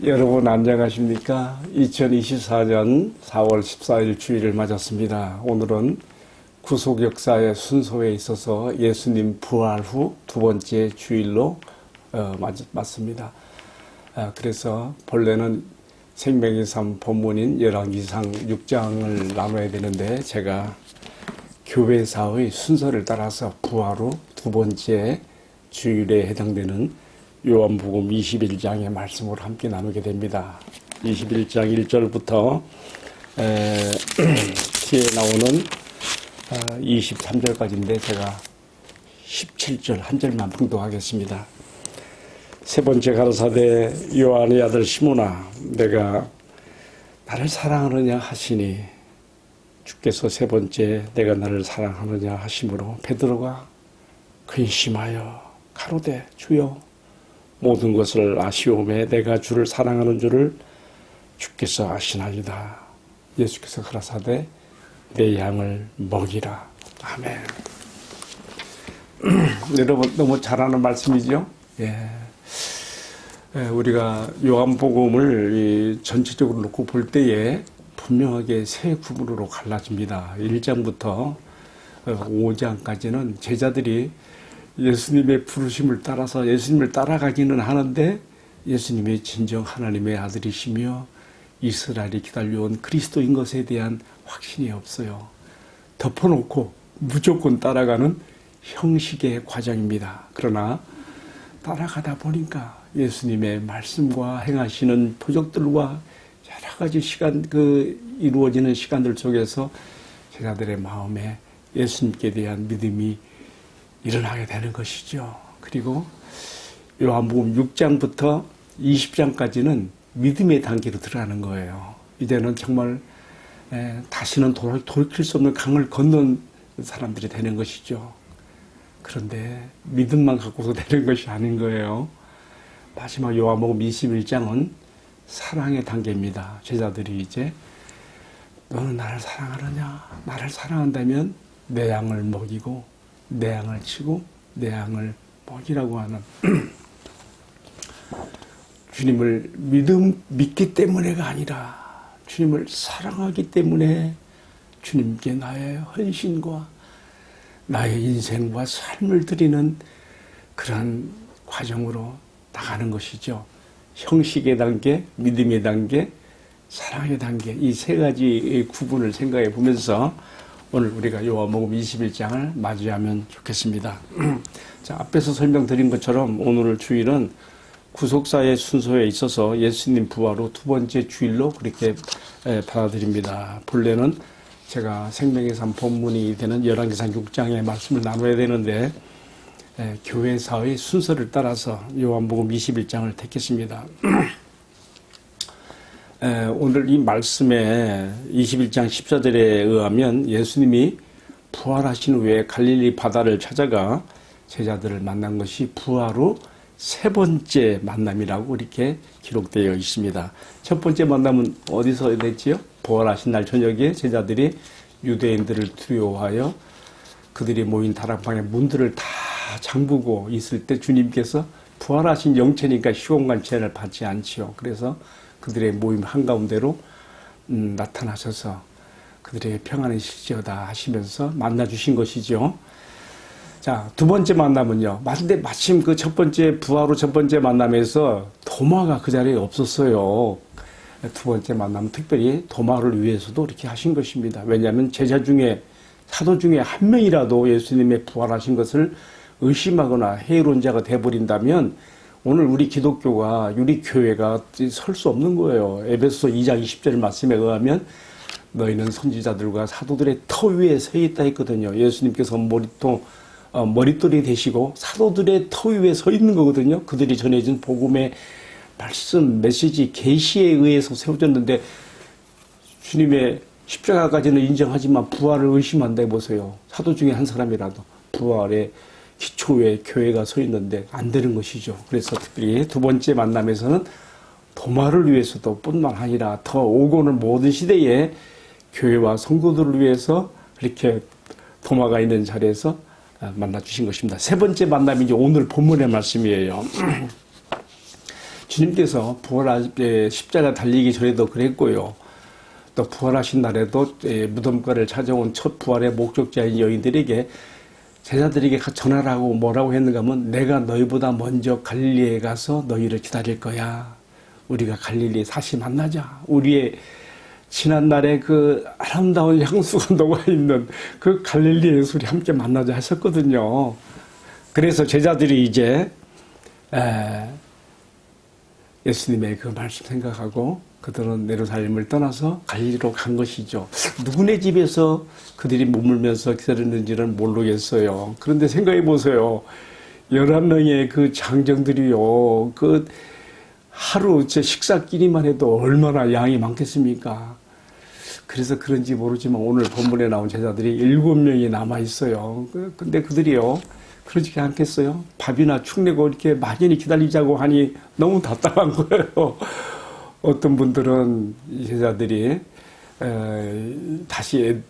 여러분 안녕하십니까? 2024년 4월 14일 주일을 맞았습니다. 오늘은 구속 역사의 순서에 있어서 예수님 부활 후 두 번째 주일로 맞습니다. 그래서 본래는 생명의 삶 본문인 열왕기상 6장을 나눠야 되는데 제가 교회사의 순서를 따라서 부활 후 두 번째 주일에 해당되는 요한복음 21장의 말씀을 함께 나누게 됩니다. 21장 1절부터 뒤에 나오는 23절까지인데 제가 17절 한 절만 봉독하겠습니다. 세 번째 가라사대 요한의 아들 시몬아 내가 나를 사랑하느냐 하시니 주께서 세 번째 내가 나를 사랑하느냐 하심으로 베드로가 근심하여 가로되 주여 모든 것을 아시오매 내가 주를 사랑하는 줄을 주께서 아시나이다. 예수께서 가라사대 내 양을 먹이라. 아멘. 여러분 너무 잘하는 말씀이죠? 예. 우리가 요한복음을 전체적으로 놓고 볼 때에 분명하게 세 구분으로 갈라집니다. 1장부터 5장까지는 제자들이 예수님의 부르심을 따라서 예수님을 따라가기는 하는데 예수님이 진정 하나님의 아들이시며 이스라엘이 기다려온 그리스도인 것에 대한 확신이 없어요. 덮어놓고 무조건 따라가는 형식의 과정입니다. 그러나 따라가다 보니까 예수님의 말씀과 행하시는 표적들과 여러 가지 이루어지는 시간들 속에서 제자들의 마음에 예수님께 대한 믿음이 일어나게 되는 것이죠. 그리고 요한복음 6장부터 20장까지는 믿음의 단계로 들어가는 거예요. 이제는 정말 다시는 돌이킬 수 없는 강을 건넌 사람들이 되는 것이죠. 그런데 믿음만 갖고서 되는 것이 아닌 거예요. 마지막 요한복음 21장은 사랑의 단계입니다. 제자들이 이제 너는 나를 사랑하느냐? 나를 사랑한다면 내 양을 먹이고 내 양을 치고 내 양을 먹이라고 하는 주님을 믿기 때문에가 아니라 주님을 사랑하기 때문에 주님께 나의 헌신과 나의 인생과 삶을 드리는 그런 과정으로 나가는 것이죠. 형식의 단계, 믿음의 단계, 사랑의 단계 이 세 가지 구분을 생각해 보면서 오늘 우리가 요한복음 21장을 맞이하면 좋겠습니다. 자, 앞에서 설명드린 것처럼 오늘 주일은 구속사의 순서에 있어서 예수님 부활 후 두 번째 주일로 그렇게 받아들입니다. 본래는 제가 생명의 삶 본문이 되는 열왕기상 6장의 말씀을 나눠야 되는데 교회사의 순서를 따라서 요한복음 21장을 택했습니다. 오늘 이 말씀에 21장 14절에 의하면 예수님이 부활하신 후에 갈릴리 바다를 찾아가 제자들을 만난 것이 부활 후 세 번째 만남이라고 이렇게 기록되어 있습니다. 첫 번째 만남은 어디서 됐지요? 부활하신 날 저녁에 제자들이 유대인들을 두려워하여 그들이 모인 다락방의 문들을 다 잠그고 있을 때 주님께서 부활하신 영체니까 시공간체를 받지 않지요. 그래서 그들의 모임 한가운데로 나타나셔서 그들에게 평안이 실지어다 하시면서 만나주신 것이죠. 자, 두 번째 만남은요. 근데 마침 그 첫 번째 부활 후 첫 번째 만남에서 도마가 그 자리에 없었어요. 두 번째 만남은 특별히 도마를 위해서도 이렇게 하신 것입니다. 왜냐하면 제자 중에 사도 중에 한 명이라도 예수님의 부활하신 것을 의심하거나 해론자가 돼버린다면 오늘 우리 기독교가 우리 교회가 설 수 없는 거예요. 에베소서 2장 20절 말씀에 의하면 너희는 선지자들과 사도들의 터 위에 서 있다 했거든요. 예수님께서 머릿돌이 되시고 사도들의 터 위에 서 있는 거거든요. 그들이 전해진 복음의 말씀, 메시지, 계시에 의해서 세워졌는데 주님의 십자가까지는 인정하지만 부활을 의심한다 해보세요. 사도 중에 한 사람이라도 부활의 기초에 교회가 서 있는데 안 되는 것이죠. 그래서 특별히 두 번째 만남에서는 도마를 위해서도 뿐만 아니라 더 오고는 모든 시대에 교회와 성도들을 위해서 이렇게 도마가 있는 자리에서 만나 주신 것입니다. 세 번째 만남이 이제 오늘 본문의 말씀이에요. 주님께서 십자가 달리기 전에도 그랬고요. 또 부활하신 날에도 무덤가를 찾아온 첫 부활의 목적자인 여인들에게 제자들에게 전하라고 뭐라고 했는가 하면 내가 너희보다 먼저 갈릴리에 가서 너희를 기다릴 거야. 우리가 갈릴리에 다시 만나자. 우리의 지난날에 그 아름다운 향수가 녹아있는 그 갈릴리에서 우리 함께 만나자 하셨거든요. 그래서 제자들이 이제 예수님의 그 말씀 생각하고 그들은 예루살렘을 떠나서 갈릴리로 간 것이죠. 누구네 집에서 그들이 머물면서 기다렸는지는 모르겠어요. 그런데 생각해 보세요. 11명의 그 장정들이요. 그 하루 제 식사끼리만 해도 얼마나 양이 많겠습니까? 그래서 그런지 모르지만 오늘 본문에 나온 제자들이 7명이 남아 있어요. 근데 그들이요. 그러지 않겠어요? 밥이나 축 내고 이렇게 막연히 기다리자고 하니 너무 답답한 거예요. 어떤 분들은 제자들이 다시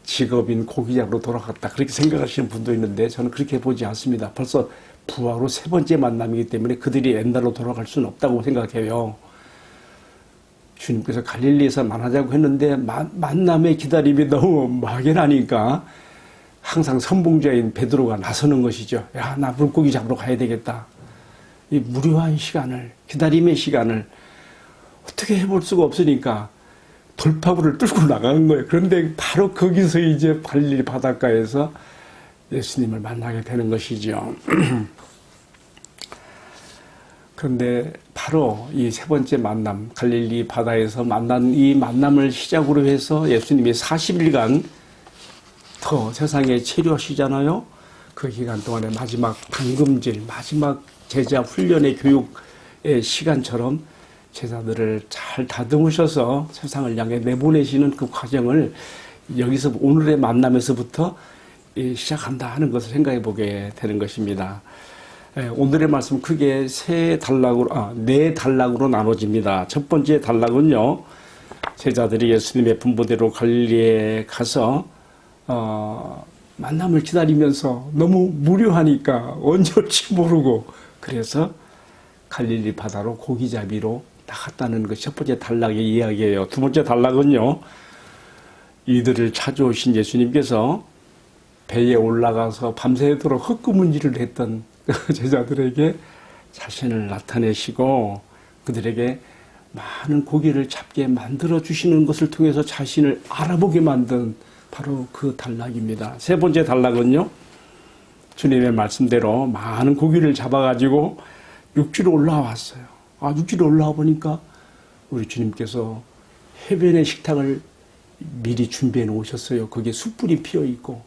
직업인 고기잡으로 돌아갔다 그렇게 생각하시는 분도 있는데 저는 그렇게 보지 않습니다. 벌써 부활 후 세 번째 만남이기 때문에 그들이 옛날로 돌아갈 수는 없다고 생각해요. 주님께서 갈릴리에서 만나자고 했는데 만남의 기다림이 너무 막연하니까 항상 선봉자인 베드로가 나서는 것이죠. 야, 나 물고기 잡으러 가야 되겠다. 이 무료한 시간을, 기다림의 시간을 어떻게 해볼 수가 없으니까 돌파구를 뚫고 나가는 거예요. 그런데 바로 거기서 이제 갈릴리 바닷가에서 예수님을 만나게 되는 것이죠. 그런데 바로 이 세 번째 만남, 갈릴리 바다에서 만난 이 만남을 시작으로 해서 예수님이 40일간 더 세상에 체류하시잖아요. 그 기간 동안에 마지막 당금질, 마지막 제자 훈련의 교육의 시간처럼 제자들을 잘 다듬으셔서 세상을 향해 내보내시는 그 과정을 여기서 오늘의 만남에서부터 시작한다 하는 것을 생각해 보게 되는 것입니다. 오늘의 말씀 크게 네 단락으로 나눠집니다. 첫 번째 단락은요, 제자들이 예수님의 분부대로 갈릴리에 가서 만남을 기다리면서 너무 무료하니까 언제 올지 모르고 그래서 갈릴리 바다로 고기잡이로 나갔다는 것이 첫 번째 단락의 이야기예요. 두 번째 단락은요, 이들을 찾아오신 예수님께서 배에 올라가서 밤새도록 헛구문질을 했던 제자들에게 자신을 나타내시고 그들에게 많은 고기를 잡게 만들어 주시는 것을 통해서 자신을 알아보게 만든 바로 그 단락입니다. 세 번째 단락은요, 주님의 말씀대로 많은 고기를 잡아가지고 육지로 올라왔어요. 육지로 올라와 보니까 우리 주님께서 해변의 식탁을 미리 준비해 놓으셨어요. 거기에 숯불이 피어 있고,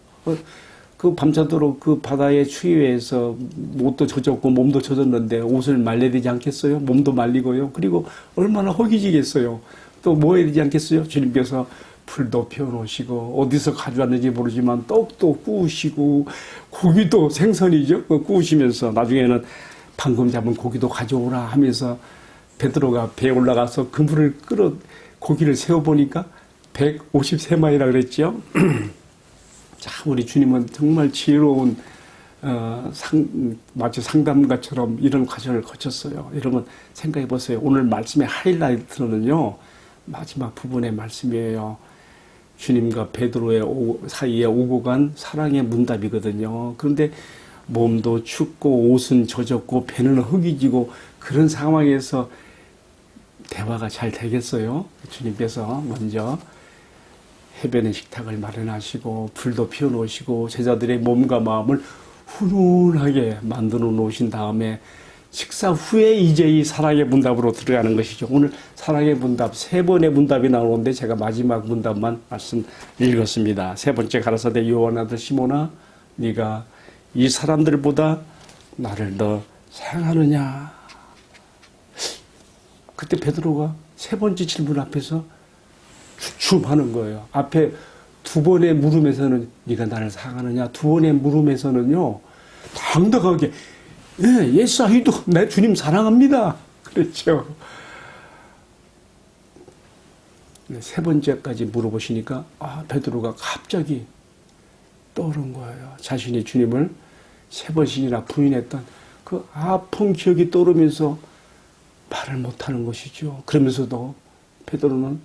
그 밤새도록 그 바다의 추위에서 옷도 젖었고 몸도 젖었는데 옷을 말려야 되지 않겠어요? 몸도 말리고요. 그리고 얼마나 허기지겠어요. 또 뭐 해야 되지 않겠어요? 주님께서 불도 피워놓으시고 어디서 가져왔는지 모르지만 떡도 구우시고 고기도 생선이죠. 구우시면서 나중에는 방금 잡은 고기도 가져오라 하면서 베드로가 배에 올라가서 그물을 끌어 고기를 세워보니까 153마리라 그랬죠. 자, 우리 주님은 정말 지혜로운 마치 상담가처럼 이런 과정을 거쳤어요. 여러분 생각해 보세요. 오늘 말씀의 하이라이트는요, 마지막 부분의 말씀이에요. 주님과 베드로의 사이에 오고 간 사랑의 문답이거든요. 그런데 몸도 춥고 옷은 젖었고 배는 흙이지고 그런 상황에서 대화가 잘 되겠어요? 주님께서 먼저 해변의 식탁을 마련하시고 불도 피워놓으시고 제자들의 몸과 마음을 훈훈하게 만들어 놓으신 다음에 식사 후에 이제 이 사랑의 문답으로 들어가는 것이죠. 오늘 사랑의 문답, 세 번의 문답이 나오는데 제가 마지막 문답만 말씀 읽었습니다. 세 번째 가라사대 요한 아들 시몬아, 네가 이 사람들보다 나를 더 사랑하느냐. 그때 베드로가 세 번째 질문 앞에서 주춤하는 거예요. 앞에 두 번의 물음에서는 네가 나를 사랑하느냐, 두 번의 물음에서는요 당당하게 예수 아이도 내 주님 사랑합니다 그랬죠. 세 번째까지 물어보시니까 베드로가 갑자기 떠오른 거예요. 자신이 주님을 세 번씩이나 부인했던 그 아픈 기억이 떠오르면서 말을 못하는 것이죠. 그러면서도 베드로는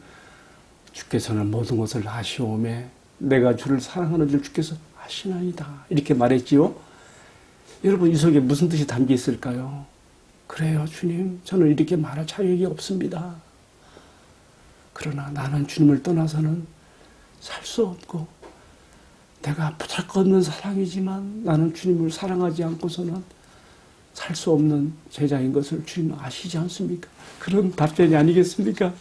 주께서는 모든 것을 아시오매 내가 주를 사랑하는 줄 주께서 아시나이다. 이렇게 말했지요. 여러분 이 속에 무슨 뜻이 담겨 있을까요? 그래요 주님, 저는 이렇게 말할 자격이 없습니다. 그러나 나는 주님을 떠나서는 살 수 없고 내가 부탁없는 사랑이지만 나는 주님을 사랑하지 않고서는 살 수 없는 제자인 것을 주님 아시지 않습니까? 그런 답변이 아니겠습니까?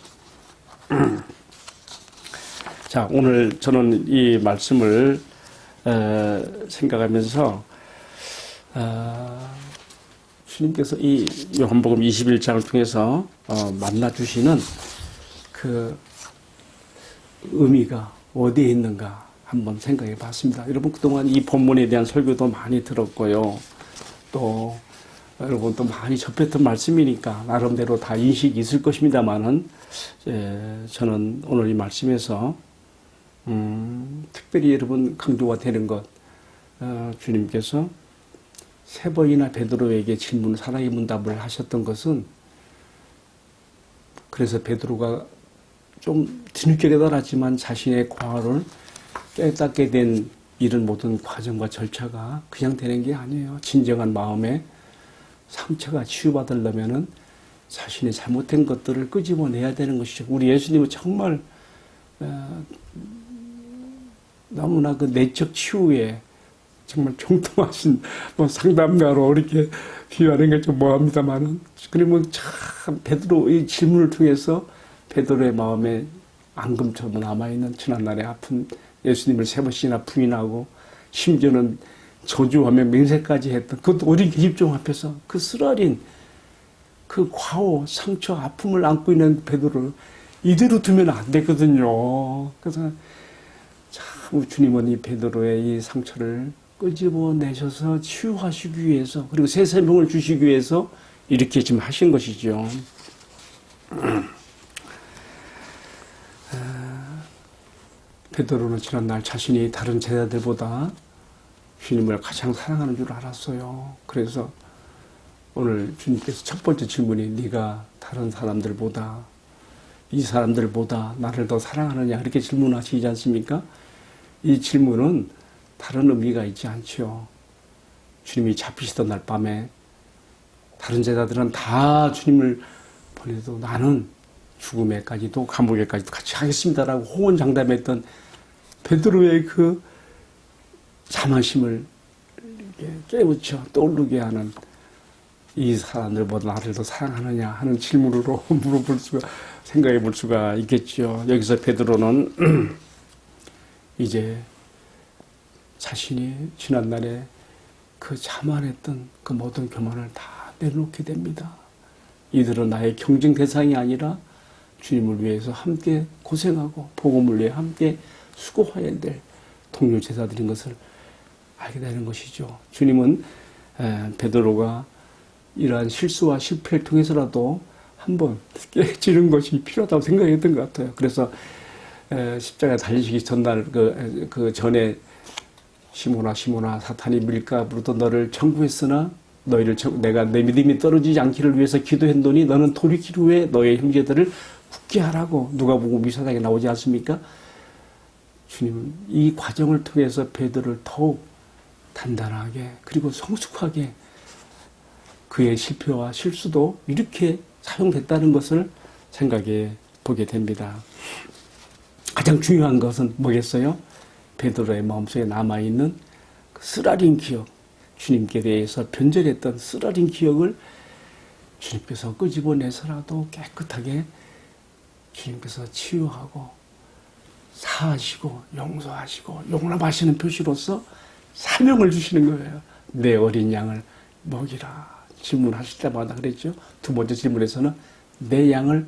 자, 오늘 저는 이 말씀을 생각하면서 주님께서 이 요한복음 21장을 통해서 만나주시는 그 의미가 어디에 있는가 한번 생각해 봤습니다. 여러분 그동안 이 본문에 대한 설교도 많이 들었고요. 또 여러분 또 많이 접했던 말씀이니까 나름대로 다 인식이 있을 것입니다만은 저는 오늘 이 말씀에서 특별히 여러분 강조가 되는 것 주님께서 세 번이나 베드로에게 질문 사랑의 문답을 하셨던 것은 그래서 베드로가 좀 뒤늦게 깨달았지만 자신의 과거를 깨닫게 된 이런 모든 과정과 절차가 그냥 되는 게 아니에요. 진정한 마음에 상처가 치유받으려면은 자신의 잘못된 것들을 끄집어내야 되는 것이죠. 우리 예수님은 정말 너무나 그 내적 치유에 정말 종통하신 상담가로 이렇게 비유하는 게 좀 뭐합니다만은 그러면 참 베드로의 질문을 통해서 베드로의 마음에 앙금처럼 남아있는 지난날의 아픈 예수님을 세 번씩이나 부인하고 심지어는 저주하며 맹세까지 했던 그것도 어린 계집종 앞에서 그 쓰라린 그 과오, 상처, 아픔을 안고 있는 베드로를 이대로 두면 안 되거든요. 그래서 참 주님은 이 베드로의 이 상처를 끄집어내셔서 치유하시기 위해서 그리고 새 생명을 주시기 위해서 이렇게 지금 하신 것이죠. 베드로는 지난날 자신이 다른 제자들보다 주님을 가장 사랑하는 줄 알았어요. 그래서 오늘 주님께서 첫 번째 질문이 네가 다른 사람들보다 이 사람들보다 나를 더 사랑하느냐 이렇게 질문하시지 않습니까? 이 질문은 다른 의미가 있지 않죠. 주님이 잡히시던 날 밤에 다른 제자들은 다 주님을 보내도 나는 죽음에까지도 감옥에까지도 같이 하겠습니다라고 호언장담했던 베드로의 그 자만심을 깨우쳐 떠오르게 하는 이 사람들보다 나를 더 사랑하느냐 하는 질문으로 물어볼 수가 생각해 볼 수가 있겠죠. 여기서 베드로는 이제 자신이 지난날에 그 자만했던 그 모든 교만을 다 내려놓게 됩니다. 이들은 나의 경쟁 대상이 아니라 주님을 위해서 함께 고생하고 복음을 위해 함께 수고해야 될 동료 제자들인 것을 알게 되는 것이죠. 주님은 베드로가 이러한 실수와 실패를 통해서라도 한번 깨지는 것이 필요하다고 생각했던 것 같아요. 그래서 십자가에 달리시기 전날 그 전에 시몬아 사탄이 밀가부로도 너를 청구했으나 너희를 내가 내 믿음이 떨어지지 않기를 위해서 기도했노니 너는 돌이킬 후에 너의 형제들을 굳게 하라고 누가복음 2사장에 나오지 않습니까? 주님은 이 과정을 통해서 베드로를 더욱 단단하게 그리고 성숙하게 그의 실패와 실수도 이렇게 사용됐다는 것을 생각해 보게 됩니다. 가장 중요한 것은 뭐겠어요? 베드로의 마음속에 남아있는 그 쓰라린 기억, 주님께 대해서 변절했던 쓰라린 기억을 주님께서 끄집어내서라도 깨끗하게 주님께서 치유하고 사하시고 용서하시고 용납하시는 표시로서 사명을 주시는 거예요. 내 어린 양을 먹이라. 질문하실 때마다 그랬죠. 두 번째 질문에서는 내 양을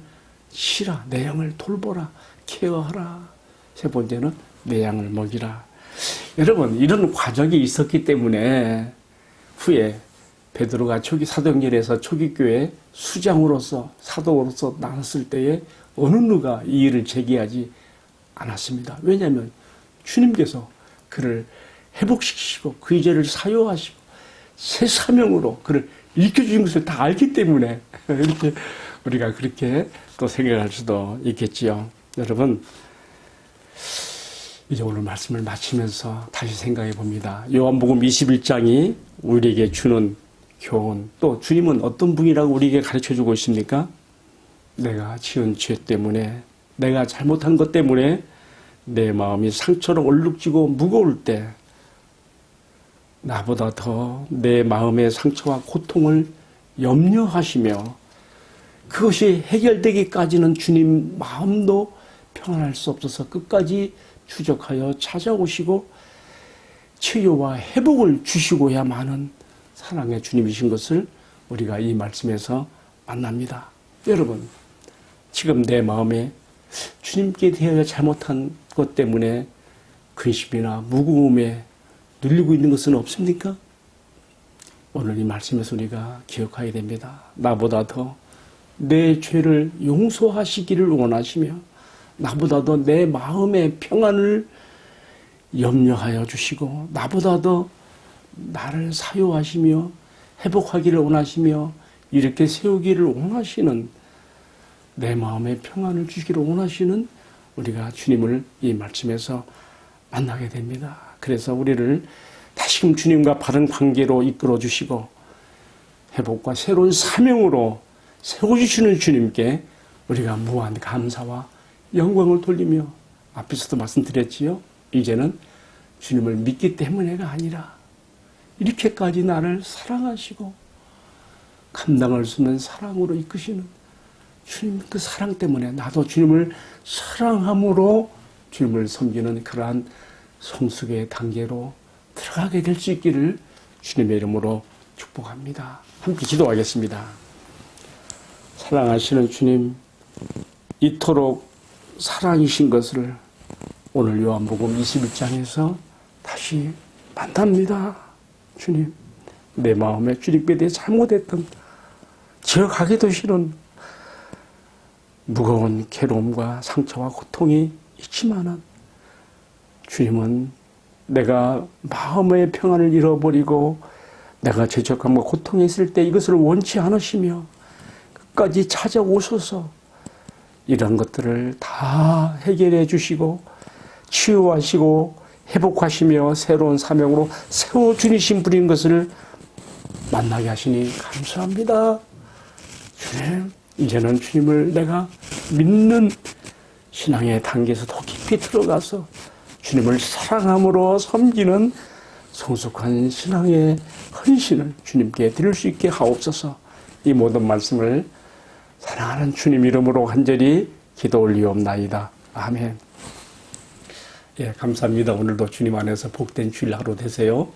치라. 내 양을 돌보라. 케어하라. 세 번째는 내 양을 먹이라. 여러분 이런 과정이 있었기 때문에 후에 베드로가 초기 사도행전에서 초기 교회 수장으로서 사도로서 나섰을 때에 어느 누가 이 일을 제기하지 않았습니다. 왜냐하면 주님께서 그를 회복시키시고 그의 죄를 사유하시고 새 사명으로 그를 일으켜주신 것을 다 알기 때문에 이렇게 우리가 그렇게 또 생각할 수도 있겠지요. 여러분, 이제 오늘 말씀을 마치면서 다시 생각해 봅니다. 요한복음 21장이 우리에게 주는 교훈, 또 주님은 어떤 분이라고 우리에게 가르쳐 주고 있습니까? 내가 지은 죄 때문에, 내가 잘못한 것 때문에 내 마음이 상처로 얼룩지고 무거울 때 나보다 더 내 마음의 상처와 고통을 염려하시며 그것이 해결되기까지는 주님 마음도 평안할 수 없어서 끝까지 추적하여 찾아오시고 치유와 회복을 주시고야만은 사랑의 주님이신 것을 우리가 이 말씀에서 만납니다. 여러분, 지금 내 마음에 주님께 대하여 잘못한 것 때문에 근심이나 무거움에 눌리고 있는 것은 없습니까? 오늘 이 말씀에서 우리가 기억해야 됩니다. 나보다 더 내 죄를 용서하시기를 원하시며 나보다 더 내 마음의 평안을 염려하여 주시고 나보다 더 나를 사유하시며 회복하기를 원하시며 이렇게 세우기를 원하시는 내 마음의 평안을 주시기를 원하시는 우리가 주님을 이 말씀에서 만나게 됩니다. 그래서 우리를 다시금 주님과 바른 관계로 이끌어 주시고 회복과 새로운 사명으로 세워주시는 주님께 우리가 무한 감사와 영광을 돌리며 앞에서도 말씀드렸지요. 이제는 주님을 믿기 때문에가 아니라 이렇게까지 나를 사랑하시고 감당할 수 없는 사랑으로 이끄시는 주님 그 사랑 때문에 나도 주님을 사랑함으로 주님을 섬기는 그러한 성숙의 단계로 들어가게 될 수 있기를 주님의 이름으로 축복합니다. 함께 기도하겠습니다. 사랑하시는 주님, 이토록 사랑이신 것을 오늘 요한복음 21장에서 다시 만납니다. 주님, 내 마음에 주님께 대해 잘못했던 지어가기도 싫은 무거운 괴로움과 상처와 고통이 있지만은 주님은 내가 마음의 평안을 잃어버리고 내가 죄책감과 고통에 있을 때 이것을 원치 않으시며 끝까지 찾아오셔서 이런 것들을 다 해결해 주시고 치유하시고 회복하시며 새로운 사명으로 세워주신 분인 것을 만나게 하시니 감사합니다. 주님, 이제는 주님을 내가 믿는 신앙의 단계에서 더 깊이 들어가서 주님을 사랑함으로 섬기는 성숙한 신앙의 헌신을 주님께 드릴 수 있게 하옵소서. 이 모든 말씀을 사랑하는 주님 이름으로 간절히 기도 올리옵나이다. 아멘. 예, 감사합니다. 오늘도 주님 안에서 복된 주일 하루 되세요.